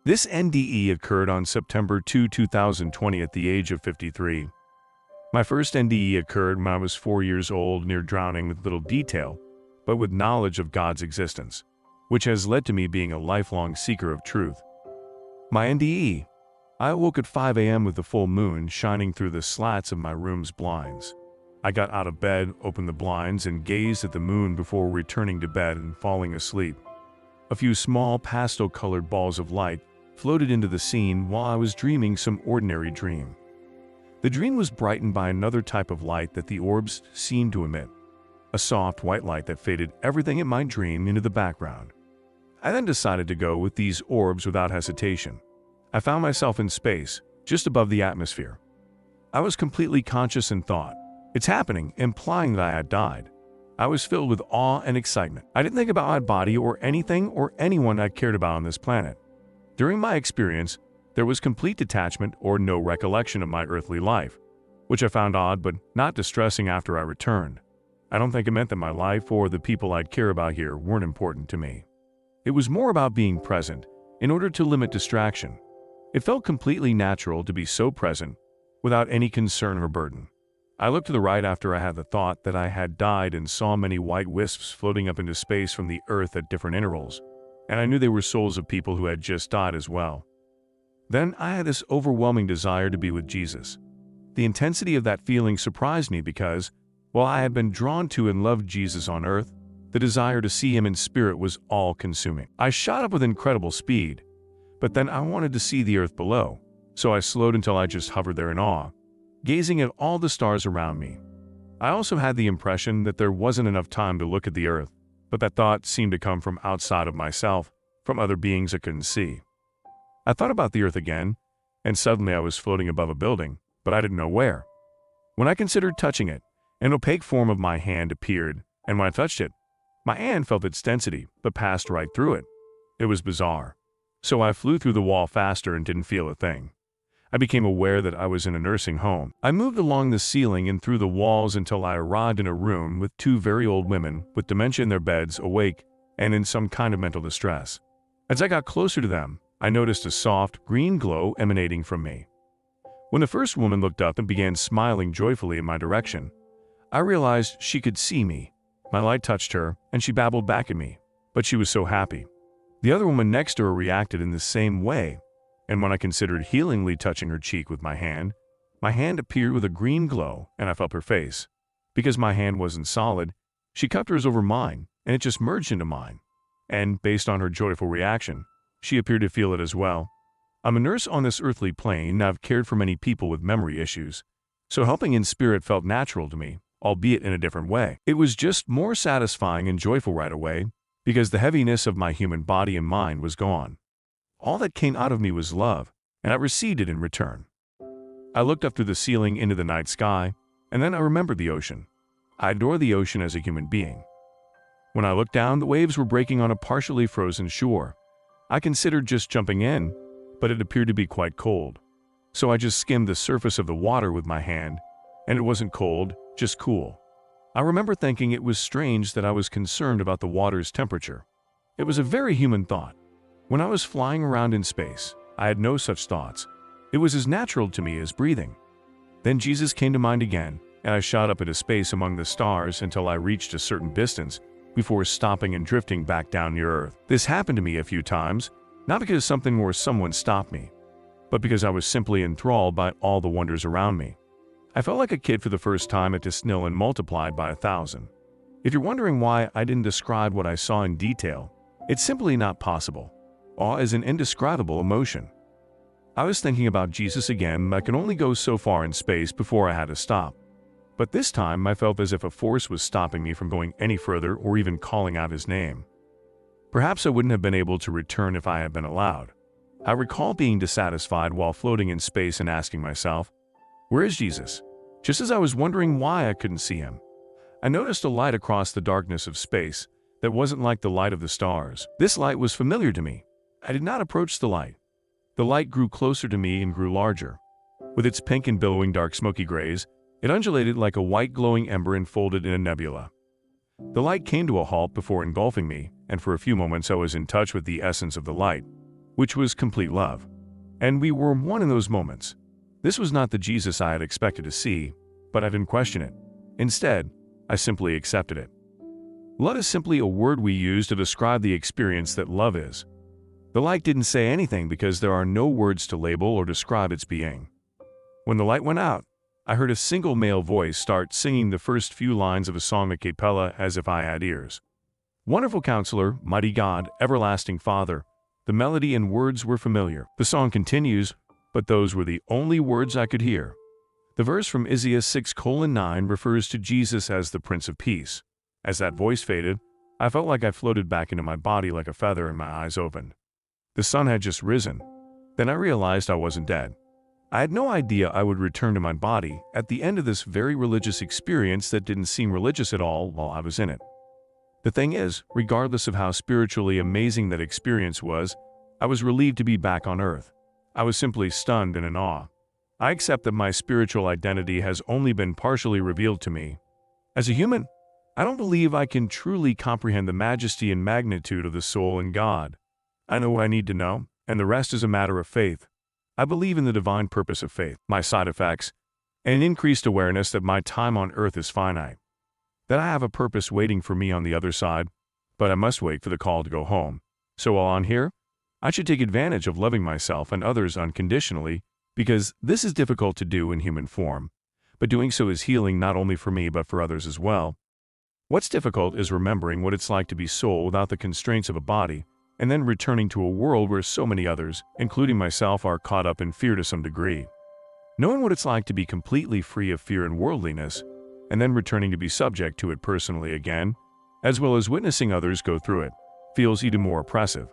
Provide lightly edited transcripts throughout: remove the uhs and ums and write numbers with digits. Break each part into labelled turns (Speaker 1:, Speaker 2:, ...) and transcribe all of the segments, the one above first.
Speaker 1: This NDE occurred on September 2, 2020 at the age of 53. My first NDE occurred when I was 4 years old, near drowning with little detail, but with knowledge of God's existence, which has led to me being a lifelong seeker of truth. My NDE. I awoke at 5 a.m. with the full moon shining through the slats of my room's blinds. I got out of bed, opened the blinds, and gazed at the moon before returning to bed and falling asleep. A few small pastel-colored balls of light floated into the scene while I was dreaming some ordinary dream. The dream was brightened by another type of light that the orbs seemed to emit, a soft white light that faded everything in my dream into the background. I then decided to go with these orbs without hesitation. I found myself in space, just above the atmosphere. I was completely conscious and thought, "It's happening," implying that I had died. I was filled with awe and excitement. I didn't think about my body or anything or anyone I cared about on this planet. During my experience, there was complete detachment or no recollection of my earthly life, which I found odd but not distressing after I returned. I don't think it meant that my life or the people I'd care about here weren't important to me. It was more about being present in order to limit distraction. It felt completely natural to be so present without any concern or burden. I looked to the right after I had the thought that I had died and saw many white wisps floating up into space from the earth at different intervals, and I knew they were souls of people who had just died as well. Then I had this overwhelming desire to be with Jesus. The intensity of that feeling surprised me because, while I had been drawn to and loved Jesus on earth, the desire to see him in spirit was all-consuming. I shot up with incredible speed, but then I wanted to see the earth below, so I slowed until I just hovered there in awe, gazing at all the stars around me. I also had the impression that there wasn't enough time to look at the earth, but that thought seemed to come from outside of myself, from other beings I couldn't see. I thought about the earth again, and suddenly I was floating above a building, but I didn't know where. When I considered touching it, an opaque form of my hand appeared, and when I touched it, my hand felt its density, but passed right through it. It was bizarre. So I flew through the wall faster and didn't feel a thing. I became aware that I was in a nursing home. I moved along the ceiling and through the walls until I arrived in a room with two very old women with dementia in their beds, awake and in some kind of mental distress. As I got closer to them, I noticed a soft, green glow emanating from me. When the first woman looked up and began smiling joyfully in my direction, I realized she could see me. My light touched her, and she babbled back at me, but she was so happy. The other woman next to her reacted in the same way, and when I considered healingly touching her cheek with my hand appeared with a green glow, and I felt her face. Because my hand wasn't solid, she cupped hers over mine, and it just merged into mine. And based on her joyful reaction, she appeared to feel it as well. I'm a nurse on this earthly plane, and I've cared for many people with memory issues, so helping in spirit felt natural to me, albeit in a different way. It was just more satisfying and joyful right away, because the heaviness of my human body and mind was gone. All that came out of me was love, and I received it in return. I looked up through the ceiling into the night sky, and then I remembered the ocean. I adore the ocean as a human being. When I looked down, the waves were breaking on a partially frozen shore. I considered just jumping in, but it appeared to be quite cold. So I just skimmed the surface of the water with my hand, and it wasn't cold, just cool. I remember thinking it was strange that I was concerned about the water's temperature. It was a very human thought. When I was flying around in space, I had no such thoughts. It was as natural to me as breathing. Then Jesus came to mind again, and I shot up into space among the stars until I reached a certain distance before stopping and drifting back down near Earth. This happened to me a few times, not because something or someone stopped me, but because I was simply enthralled by all the wonders around me. I felt like a kid for the first time at Disneyland multiplied by 1,000. If you're wondering why I didn't describe what I saw in detail, it's simply not possible. Awe is an indescribable emotion. I was thinking about Jesus again. I could only go so far in space before I had to stop. But this time I felt as if a force was stopping me from going any further or even calling out his name. Perhaps I wouldn't have been able to return if I had been allowed. I recall being dissatisfied while floating in space and asking myself, "Where is Jesus?" Just as I was wondering why I couldn't see him, I noticed a light across the darkness of space that wasn't like the light of the stars. This light was familiar to me. I did not approach the light. The light grew closer to me and grew larger. With its pink and billowing dark smoky grays, it undulated like a white glowing ember enfolded in a nebula. The light came to a halt before engulfing me, and for a few moments I was in touch with the essence of the light. which was complete love. And we were one in those moments. This was not the Jesus I had expected to see, but I didn't question it. Instead, I simply accepted it. Love is simply a word we use to describe the experience that love is. The light didn't say anything because there are no words to label or describe its being. When the light went out, I heard a single male voice start singing the first few lines of a song a cappella as if I had ears. Wonderful Counselor, Mighty God, Everlasting Father. The melody and words were familiar. The song continues, but those were the only words I could hear. The verse from Isaiah 6:9 refers to Jesus as the Prince of Peace. As that voice faded, I felt like I floated back into my body like a feather and my eyes opened. The sun had just risen. Then I realized I wasn't dead. I had no idea I would return to my body at the end of this very religious experience that didn't seem religious at all while I was in it. The thing is, regardless of how spiritually amazing that experience was, I was relieved to be back on earth. I was simply stunned and in awe. I accept that my spiritual identity has only been partially revealed to me. As a human, I don't believe I can truly comprehend the majesty and magnitude of the soul in God. I know what I need to know, and the rest is a matter of faith. I believe in the divine purpose of faith, my side effects, and an increased awareness that my time on earth is finite. That I have a purpose waiting for me on the other side, but I must wait for the call to go home. So while on here, I should take advantage of loving myself and others unconditionally, because this is difficult to do in human form, but doing so is healing not only for me but for others as well. What's difficult is remembering what it's like to be soul without the constraints of a body, and then returning to a world where so many others, including myself, are caught up in fear to some degree. Knowing what it's like to be completely free of fear and worldliness, and then returning to be subject to it personally again, as well as witnessing others go through it, feels even more oppressive.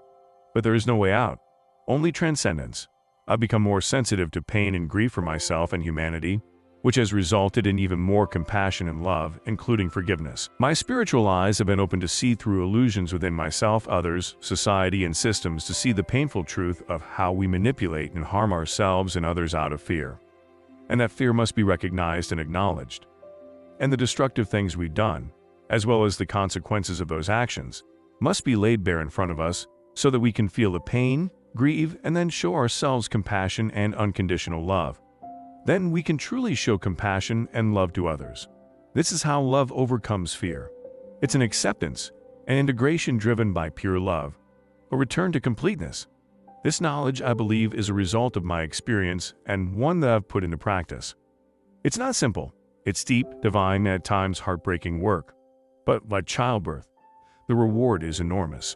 Speaker 1: But there is no way out, only transcendence. I've become more sensitive to pain and grief for myself and humanity, which has resulted in even more compassion and love, including forgiveness. My spiritual eyes have been opened to see through illusions within myself, others, society, and systems to see the painful truth of how we manipulate and harm ourselves and others out of fear. And that fear must be recognized and acknowledged. And the destructive things we've done, as well as the consequences of those actions, must be laid bare in front of us so that we can feel the pain, grieve, and then show ourselves compassion and unconditional love. Then we can truly show compassion and love to others. This is how love overcomes fear. It's an acceptance, an integration driven by pure love, a return to completeness. This knowledge, I believe, is a result of my experience and one that I've put into practice. It's not simple. It's deep, divine, and at times heartbreaking work. But like childbirth, the reward is enormous.